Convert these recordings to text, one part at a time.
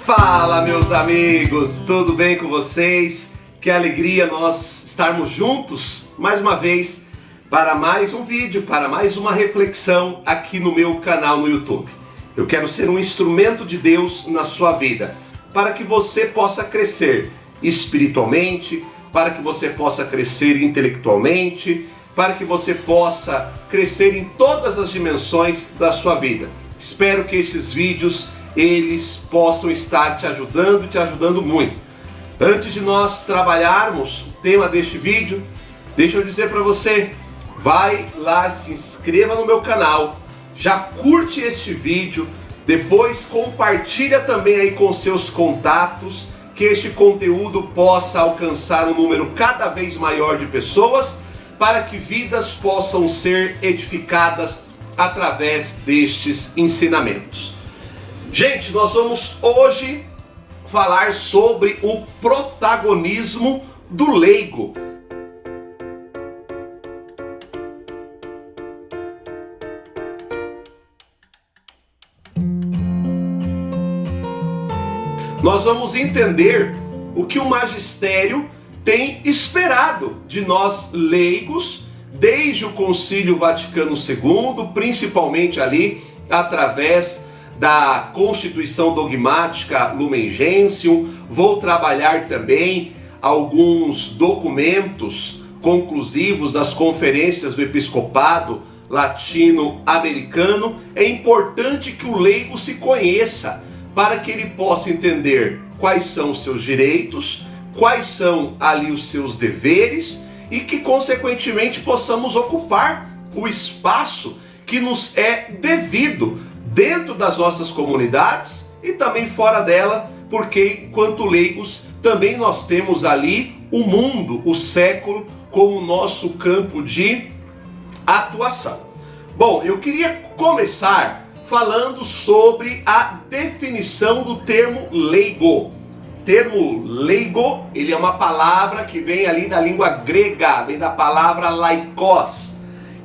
Fala, meus amigos, tudo bem com vocês? Que alegria nós estarmos juntos mais uma vez para mais um vídeo, para mais uma reflexão aqui no meu canal no YouTube. Eu quero ser um instrumento de Deus na sua vida, para que você possa crescer espiritualmente, para que você possa crescer intelectualmente, para que você possa crescer em todas as dimensões da sua vida. Espero que estes vídeos eles possam estar te ajudando muito. Antes de nós trabalharmos o tema deste vídeo, deixa eu dizer para você, vai lá, se inscreva no meu canal, já curte este vídeo, depois compartilha também aí com seus contatos, que este conteúdo possa alcançar um número cada vez maior de pessoas, para que vidas possam ser edificadas através destes ensinamentos. Gente, nós vamos hoje falar sobre o protagonismo do leigo. Nós vamos entender o que o magistério tem esperado de nós leigos desde o Concílio Vaticano II, principalmente ali através da Constituição Dogmática Lumen Gentium. Vou trabalhar também alguns documentos conclusivos das conferências do Episcopado Latino-Americano. É importante que o leigo se conheça, para que ele possa entender quais são os seus direitos, quais são ali os seus deveres, e que consequentemente possamos ocupar o espaço que nos é devido dentro das nossas comunidades e também fora dela, porque enquanto leigos também nós temos ali o mundo, o século, como nosso campo de atuação. Bom, eu queria começar falando sobre a definição do termo leigo. O termo leigo, ele é uma palavra que vem ali da língua grega, vem da palavra laikos.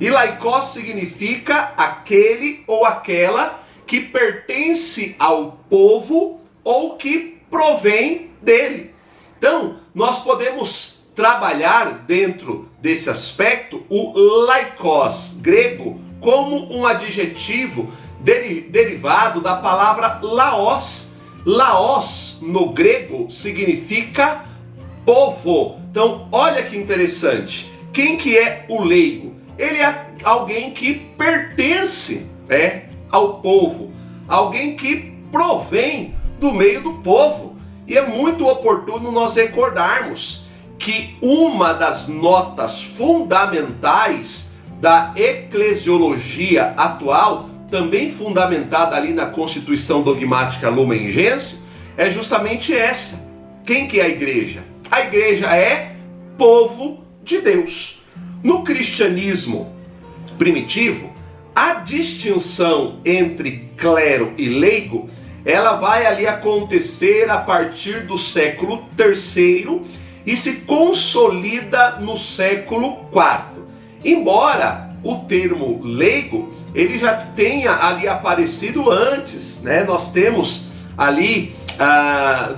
E laikos significa aquele ou aquela que pertence ao povo ou que provém dele. Então, nós podemos trabalhar dentro desse aspecto o laikos grego como um adjetivo derivado da palavra laos. Laos, no grego, significa povo. Então, olha que interessante. Quem que é o leigo? Ele é alguém que pertence ao povo, alguém que provém do meio do povo. E é muito oportuno nós recordarmos que uma das notas fundamentais da eclesiologia atual, também fundamentada ali na Constituição Dogmática Lumen Gentium, é justamente essa. Quem que é a igreja? A igreja é povo de Deus. No cristianismo primitivo, a distinção entre clero e leigo, ela vai ali acontecer a partir do século III e se consolida no século IV. Embora o termo leigo ele já tenha ali aparecido antes, né? Nós temos ali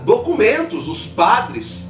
documentos, os padres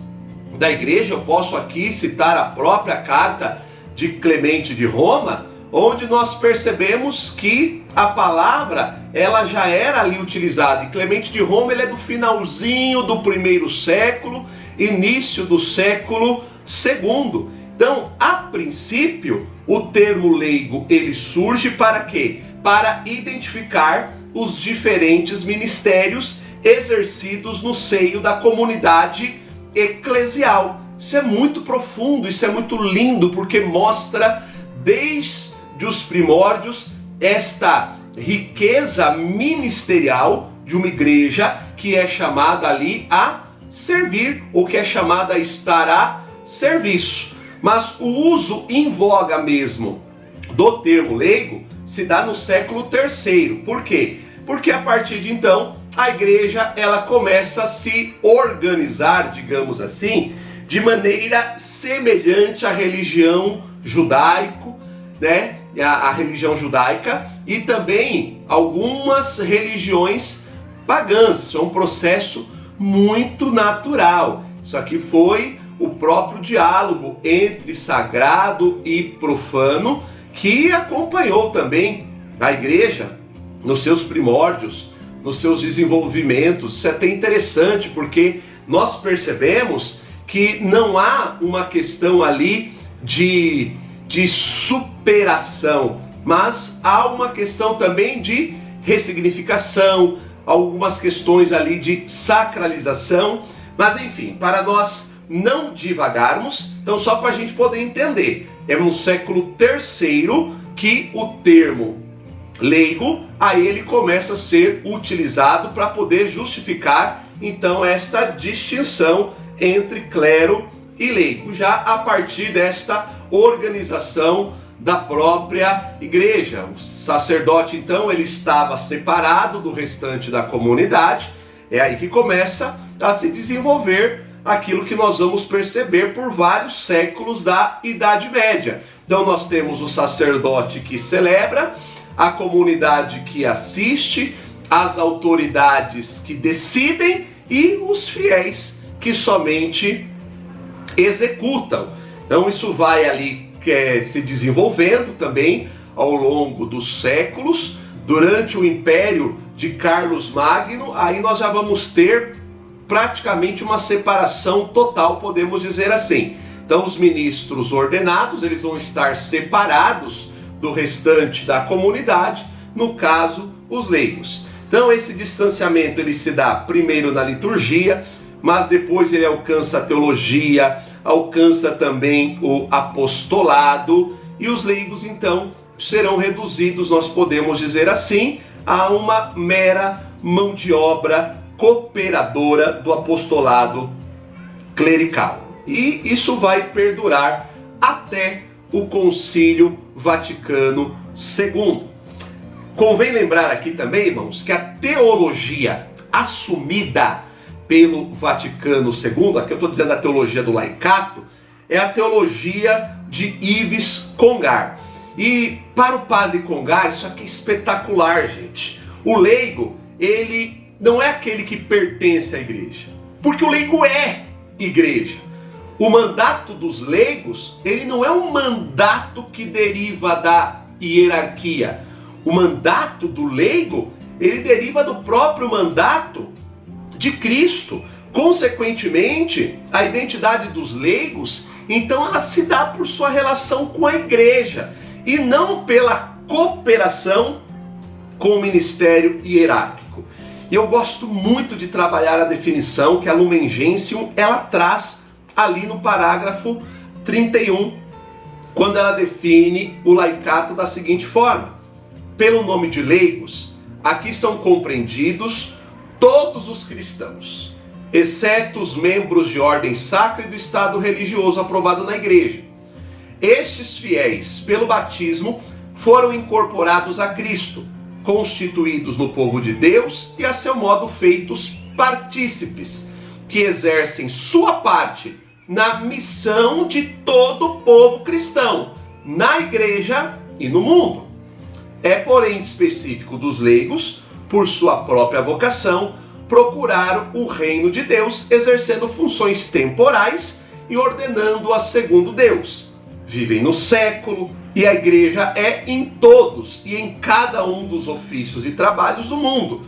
da igreja. Eu posso aqui citar a própria carta de Clemente de Roma, onde nós percebemos que a palavra ela já era ali utilizada. E Clemente de Roma ele é do finalzinho do primeiro século, início do século II. Então, a princípio, o termo leigo ele surge para quê? Para identificar os diferentes ministérios exercidos no seio da comunidade eclesial. Isso é muito profundo, isso é muito lindo, porque mostra desde os primórdios esta riqueza ministerial de uma igreja que é chamada ali a servir, ou que é chamada a estar a serviço. Mas o uso em voga mesmo do termo leigo se dá no século III. Por quê? Porque a partir de então a igreja ela começa a se organizar, digamos assim, de maneira semelhante à religião judaico, né? A religião judaica, e também algumas religiões pagãs. Isso é um processo muito natural. Isso aqui foi o próprio diálogo entre sagrado e profano que acompanhou também a igreja nos seus primórdios, nos seus desenvolvimentos. Isso é até interessante, porque nós percebemos que não há uma questão ali de superação, mas há uma questão também de ressignificação, algumas questões ali de sacralização. Mas enfim, para nós não divagarmos, então só para a gente poder entender, é no século III que o termo leigo, aí ele começa a ser utilizado para poder justificar então esta distinção entre clero e leigo, já a partir desta organização da própria igreja. O sacerdote então ele estava separado do restante da comunidade. É aí que começa a se desenvolver aquilo que nós vamos perceber por vários séculos da Idade Média. Então nós temos o sacerdote que celebra, a comunidade que assiste, as autoridades que decidem e os fiéis que somente executam. Então isso vai ali se desenvolvendo também ao longo dos séculos. Durante o império de Carlos Magno, aí nós já vamos ter praticamente uma separação total, podemos dizer assim. Então os ministros ordenados, eles vão estar separados do restante da comunidade, no caso, os leigos. Então esse distanciamento ele se dá primeiro na liturgia, mas depois ele alcança a teologia, alcança também o apostolado, e os leigos então serão reduzidos, nós podemos dizer assim, a uma mera mão de obra cooperadora do apostolado clerical. E isso vai perdurar até o Concílio Vaticano II. Convém lembrar aqui também, irmãos, que a teologia assumida pelo Vaticano II, aqui eu estou dizendo a teologia do laicato, é a teologia de Yves Congar. E para o padre Congar, isso aqui é espetacular, gente. O leigo, ele não é aquele que pertence à igreja, porque o leigo é igreja. O mandato dos leigos, ele não é um mandato que deriva da hierarquia. O mandato do leigo, ele deriva do próprio mandato de Cristo. Consequentemente, a identidade dos leigos, então ela se dá por sua relação com a igreja e não pela cooperação com o ministério hierárquico. E eu gosto muito de trabalhar a definição que a Lumen Gentium ela traz ali no parágrafo 31, quando ela define o laicato da seguinte forma: pelo nome de leigos, aqui são compreendidos todos os cristãos, exceto os membros de ordem sacra e do estado religioso aprovado na igreja. Estes fiéis, pelo batismo, foram incorporados a Cristo, constituídos no povo de Deus e a seu modo feitos partícipes, que exercem sua parte na missão de todo o povo cristão, na igreja e no mundo. É, porém, específico dos leigos, por sua própria vocação, procurar o reino de Deus, exercendo funções temporais e ordenando-a segundo Deus. Vivem no século, e a igreja é em todos e em cada um dos ofícios e trabalhos do mundo.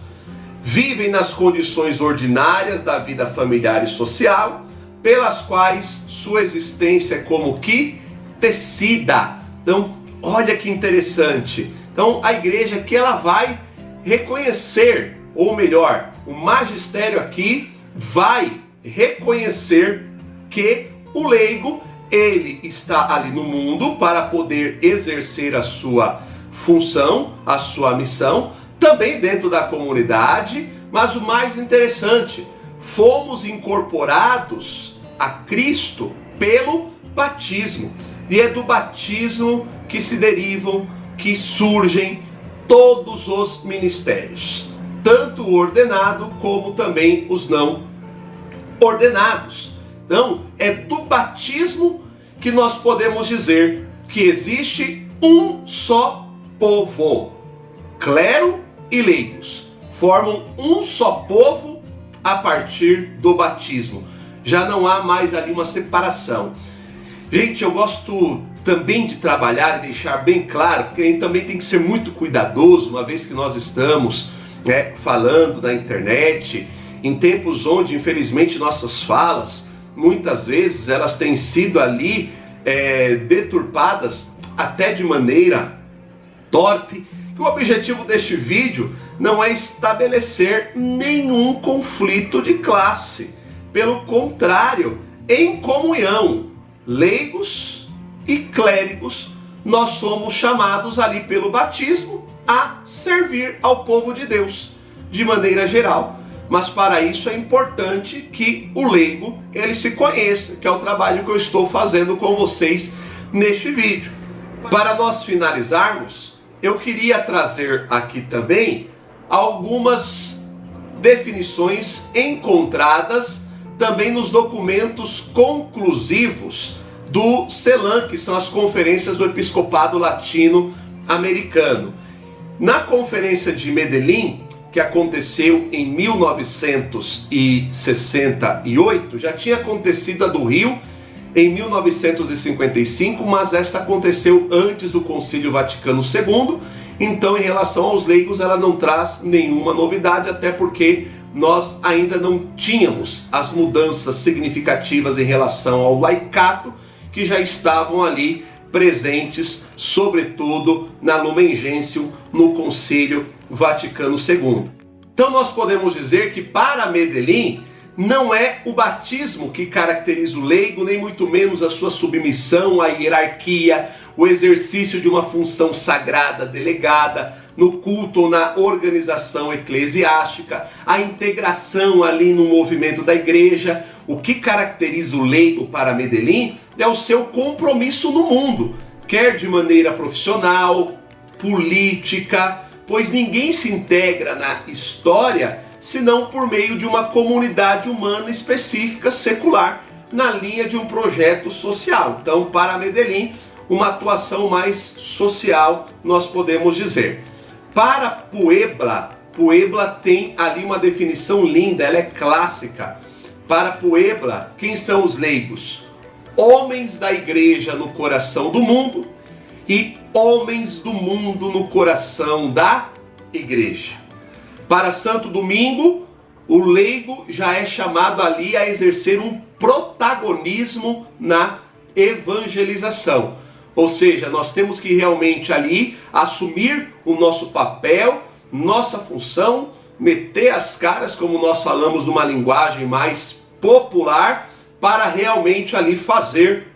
Vivem nas condições ordinárias da vida familiar e social, pelas quais sua existência é como que tecida. Então, olha que interessante. Então, a igreja que ela vai reconhecer, ou melhor, o magistério aqui vai reconhecer que o leigo, ele está ali no mundo para poder exercer a sua função, a sua missão, também dentro da comunidade, mas o mais interessante, fomos incorporados a Cristo pelo batismo. E é do batismo que se derivam, que surgem todos os ministérios, tanto o ordenado como também os não ordenados. Então, é do batismo que nós podemos dizer que existe um só povo, clero e leigos, formam um só povo a partir do batismo. Já não há mais ali uma separação. Gente, eu gosto também de trabalhar e deixar bem claro, porque a gente também tem que ser muito cuidadoso, uma vez que nós estamos falando na internet, em tempos onde, infelizmente, nossas falas, muitas vezes, elas têm sido ali deturpadas até de maneira torpe, que o objetivo deste vídeo não é estabelecer nenhum conflito de classe. Pelo contrário, em comunhão, leigos e clérigos, nós somos chamados ali pelo batismo a servir ao povo de Deus, de maneira geral. Mas para isso é importante que o leigo ele se conheça, que é o trabalho que eu estou fazendo com vocês neste vídeo. Para nós finalizarmos, eu queria trazer aqui também algumas definições encontradas também nos documentos conclusivos do CELAM, que são as conferências do Episcopado Latino-Americano. Na conferência de Medellín, que aconteceu em 1968, já tinha acontecido a do Rio em 1955, mas esta aconteceu antes do Concílio Vaticano II, então em relação aos leigos ela não traz nenhuma novidade, até porque nós ainda não tínhamos as mudanças significativas em relação ao laicato, que já estavam ali presentes, sobretudo na Lumen Gentium, no Concílio Vaticano II. Então nós podemos dizer que para Medellín não é o batismo que caracteriza o leigo, nem muito menos a sua submissão à hierarquia, o exercício de uma função sagrada delegada no culto ou na organização eclesiástica, a integração ali no movimento da igreja. O que caracteriza o leigo para Medellín é o seu compromisso no mundo, quer de maneira profissional, política, pois ninguém se integra na história senão por meio de uma comunidade humana específica, secular, na linha de um projeto social. Então, para Medellín, uma atuação mais social, nós podemos dizer. Para Puebla, Puebla tem ali uma definição linda, ela é clássica. Para Puebla, quem são os leigos? Homens da igreja no coração do mundo e homens do mundo no coração da igreja. Para Santo Domingo, o leigo já é chamado ali a exercer um protagonismo na evangelização. Ou seja, nós temos que realmente ali assumir o nosso papel, nossa função, meter as caras, como nós falamos numa linguagem mais popular, para realmente ali fazer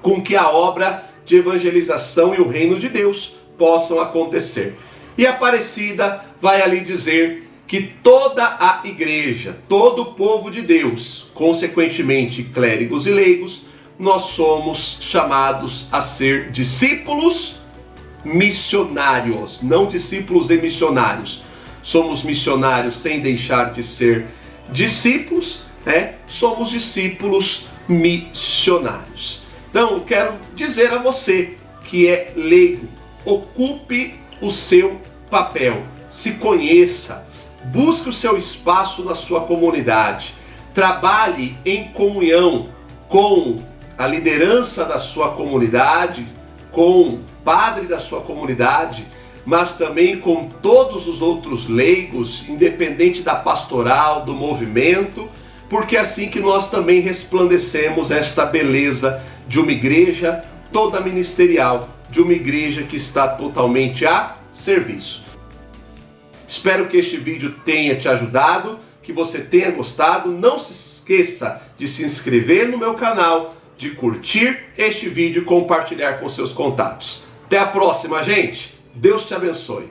com que a obra de evangelização e o reino de Deus possam acontecer. E a Aparecida vai ali dizer que toda a igreja, todo o povo de Deus, consequentemente clérigos e leigos, nós somos chamados a ser discípulos missionários, não discípulos e missionários. Somos missionários sem deixar de ser discípulos, somos discípulos missionários. Então, eu quero dizer a você que é leigo, ocupe o seu papel, se conheça, busque o seu espaço na sua comunidade, trabalhe em comunhão com a liderança da sua comunidade, com o padre da sua comunidade, mas também com todos os outros leigos, independente da pastoral, do movimento, porque é assim que nós também resplandecemos esta beleza de uma igreja toda ministerial, de uma igreja que está totalmente a serviço. Espero que este vídeo tenha te ajudado, que você tenha gostado. Não se esqueça de se inscrever no meu canal, de curtir este vídeo e compartilhar com seus contatos. Até a próxima, gente. Deus te abençoe.